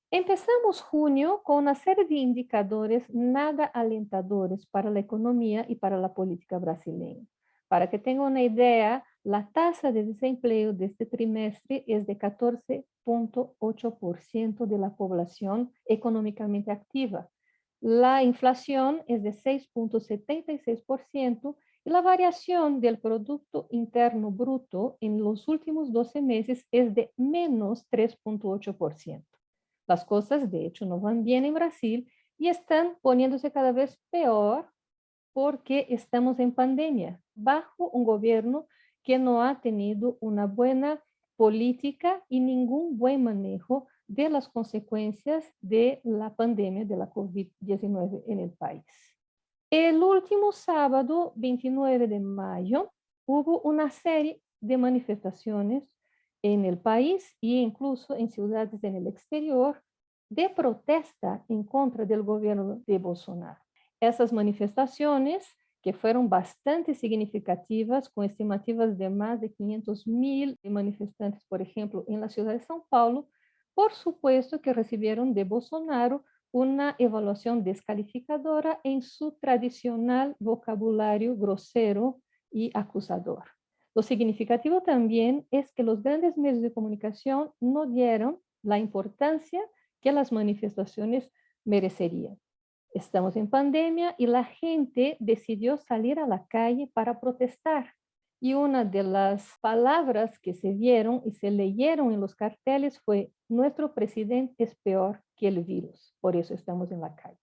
Empezamos junio con una serie de indicadores nada alentadores para la economía y para la política brasileña. Para que tengan una idea, la tasa de desempleo de este trimestre es de 14,8% de la población económicamente activa. La inflación es de 6,76% y la variación del Producto Interno Bruto en los últimos 12 meses es de menos 3,8%. Las cosas, de hecho, no van bien en Brasil y están poniéndose cada vez peor porque estamos en pandemia, bajo un gobierno que no ha tenido una buena política y ningún buen manejo de las consecuencias de la pandemia de la COVID-19 en el país. El último sábado, 29 de mayo, hubo una serie de manifestaciones en el país e incluso en ciudades en el exterior de protesta en contra del gobierno de Bolsonaro. Essas manifestaciones, que fueron bastante significativas, con estimativas de más de 500,000 manifestantes, por ejemplo, en la ciudad de São Paulo, por supuesto que recibieron de Bolsonaro una evaluación descalificadora en su tradicional vocabulario grosero y acusador. Lo significativo también es que los grandes medios de comunicación no dieron la importancia que las manifestaciones merecerían. Estamos en pandemia y la gente decidió salir a la calle para protestar. Y una de las palabras que se vieron y se leyeron en los carteles fue: nuestro presidente es peor que el virus, por eso estamos en la calle.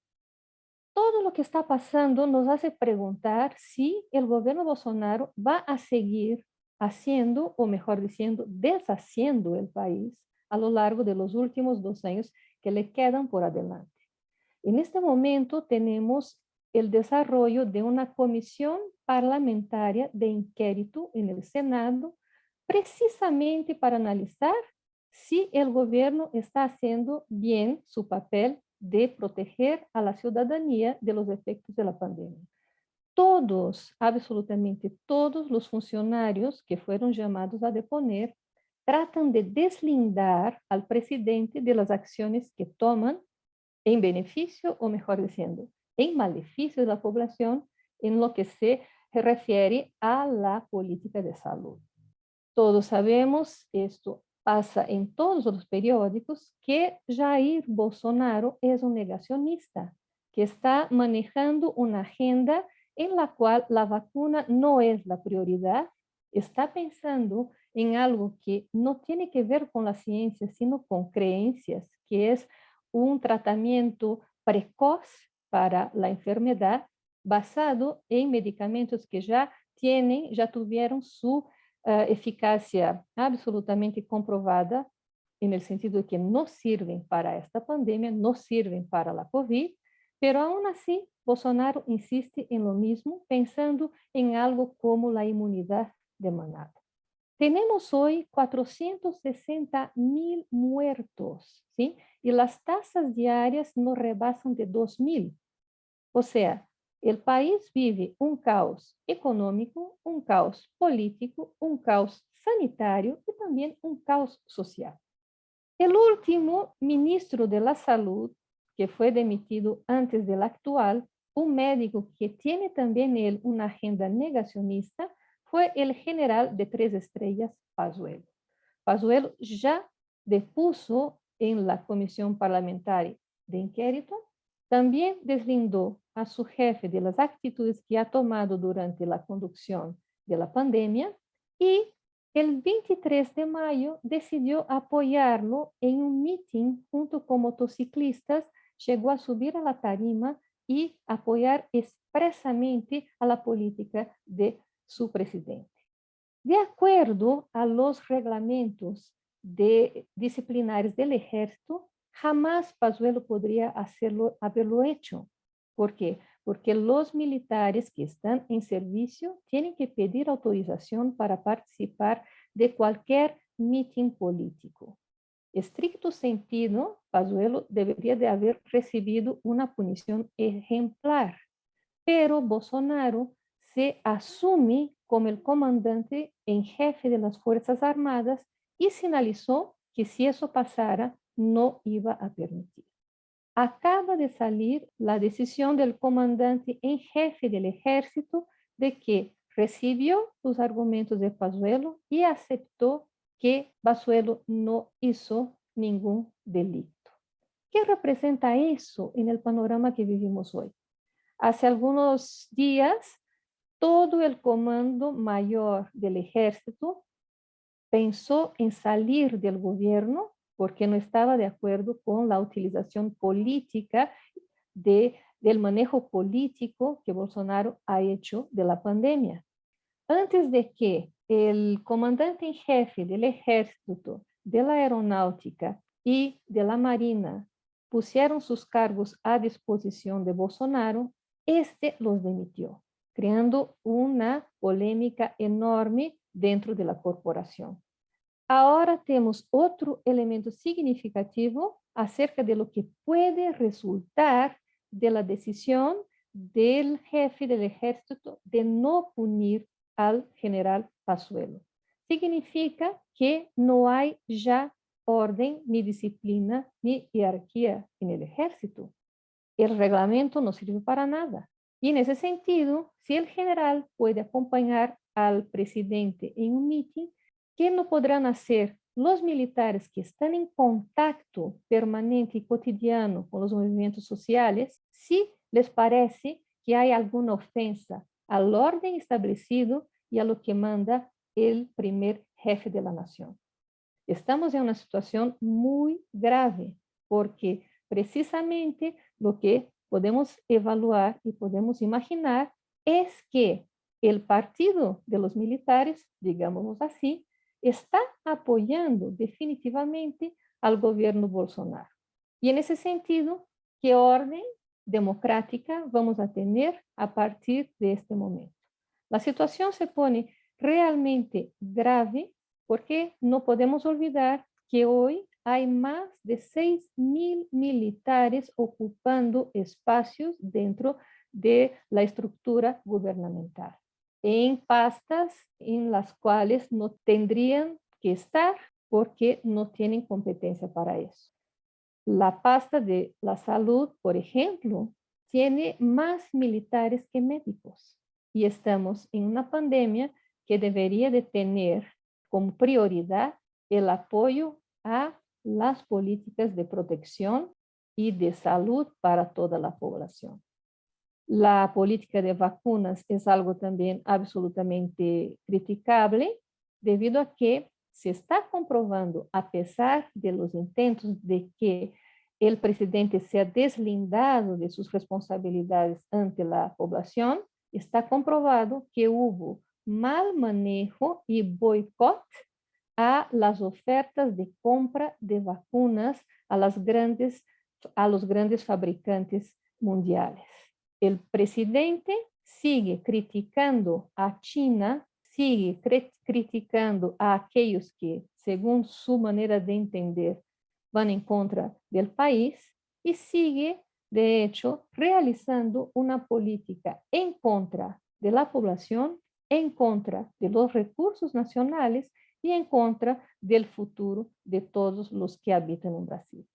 Todo lo que está pasando nos hace preguntar si el gobierno Bolsonaro va a seguir haciendo, o mejor diciendo, deshaciendo el país a lo largo de los últimos 2 años que le quedan por adelante. En este momento tenemos el desarrollo de una comisión parlamentaria de inquérito en el Senado, precisamente para analizar si el gobierno está haciendo bien su papel de proteger a la ciudadanía de los efectos de la pandemia. Todos, absolutamente todos los funcionarios que fueron llamados a deponer tratan de deslindar al presidente de las acciones que toman en beneficio, o mejor diciendo, en maleficio de la población en lo que se refiere a la política de salud. Todos sabemos, esto pasa en todos los periódicos, que Jair Bolsonaro es un negacionista, que está manejando una agenda en la cual la vacuna no es la prioridad, está pensando en algo que no tiene que ver con la ciencia, sino con creencias, que es un tratamiento precoz para la enfermedad basado en medicamentos que ya tuvieron su eficacia absolutamente comprobada, en el sentido de que no sirven para esta pandemia, no sirven para la COVID, pero aún así Bolsonaro insiste en lo mismo, pensando en algo como la inmunidad de manada. Tenemos hoy 460,000 muertos, ¿sí? Y las tasas diarias no rebasan de 2,000. O sea, el país vive un caos económico, un caos político, un caos sanitario y también un caos social. El último ministro de la Salud, que fue demitido antes del actual, un médico que tiene también él una agenda negacionista, fue el general de 3 estrellas, Pazuello. Pazuello ya depuso en la comisión parlamentaria de inquérito, también deslindó a su jefe de las actitudes que ha tomado durante la conducción de la pandemia y el 23 de mayo decidió apoyarlo en un meeting junto con motociclistas, llegó a subir a la tarima y apoyar expresamente a la política de su presidente. De acuerdo a los reglamentos disciplinares del ejército, jamás Pazuello podría haberlo hecho. ¿Por qué? Porque los militares que están en servicio tienen que pedir autorización para participar de cualquier mitin político. Estricto sentido, Pazuello debería de haber recibido una punición ejemplar, pero Bolsonaro se asume como el comandante en jefe de las Fuerzas Armadas y sinalizó que si eso pasara, no iba a permitir. Acaba de salir la decisión del comandante en jefe del ejército de que recibió los argumentos de Pazuello y aceptó que Pazuello no hizo ningún delito. ¿Qué representa eso en el panorama que vivimos hoy? Hace algunos días, todo el comando mayor del ejército pensó en salir del gobierno porque no estaba de acuerdo con la utilización política del manejo político que Bolsonaro ha hecho de la pandemia. Antes de que el comandante en jefe del ejército, de la aeronáutica y de la marina pusieron sus cargos a disposición de Bolsonaro, este los dimitió, creando una polémica enorme dentro de la corporación. Ahora tenemos otro elemento significativo acerca de lo que puede resultar de la decisión del jefe del ejército de no punir al general Pazuello. Significa que no hay ya orden, ni disciplina, ni jerarquía en el ejército. El reglamento no sirve para nada. Y en ese sentido, si el general puede acompañar al presidente en un meeting, ¿qué no podrán hacer los militares que están en contacto permanente y cotidiano con los movimientos sociales si les parece que hay alguna ofensa al orden establecido y a lo que manda el primer jefe de la nación? Estamos en una situación muy grave porque precisamente lo que podemos evaluar y podemos imaginar es que el partido de los militares, digámoslo así, está apoyando definitivamente al gobierno Bolsonaro. Y en ese sentido, ¿qué orden democrática vamos a tener a partir de este momento? La situación se pone realmente grave porque no podemos olvidar que hoy hay más de 6.000 militares ocupando espacios dentro de la estructura gubernamental, en pastas en las cuales no tendrían que estar porque no tienen competencia para eso. La pasta de la salud, por ejemplo, tiene más militares que médicos y estamos en una pandemia que debería de tener como prioridad el apoyo a las políticas de protección y de salud para toda la población. La política de vacunas es algo también absolutamente criticable debido a que se está comprobando, a pesar de los intentos de que el presidente sea deslindado de sus responsabilidades ante la población, está comprobado que hubo mal manejo y boicot a las ofertas de compra de vacunas a los grandes fabricantes mundiales. El presidente sigue criticando a China, sigue criticando a aquellos que, según su manera de entender, van en contra del país y sigue, de hecho, realizando una política en contra de la población, en contra de los recursos nacionales y en contra del futuro de todos los que habitan en Brasil.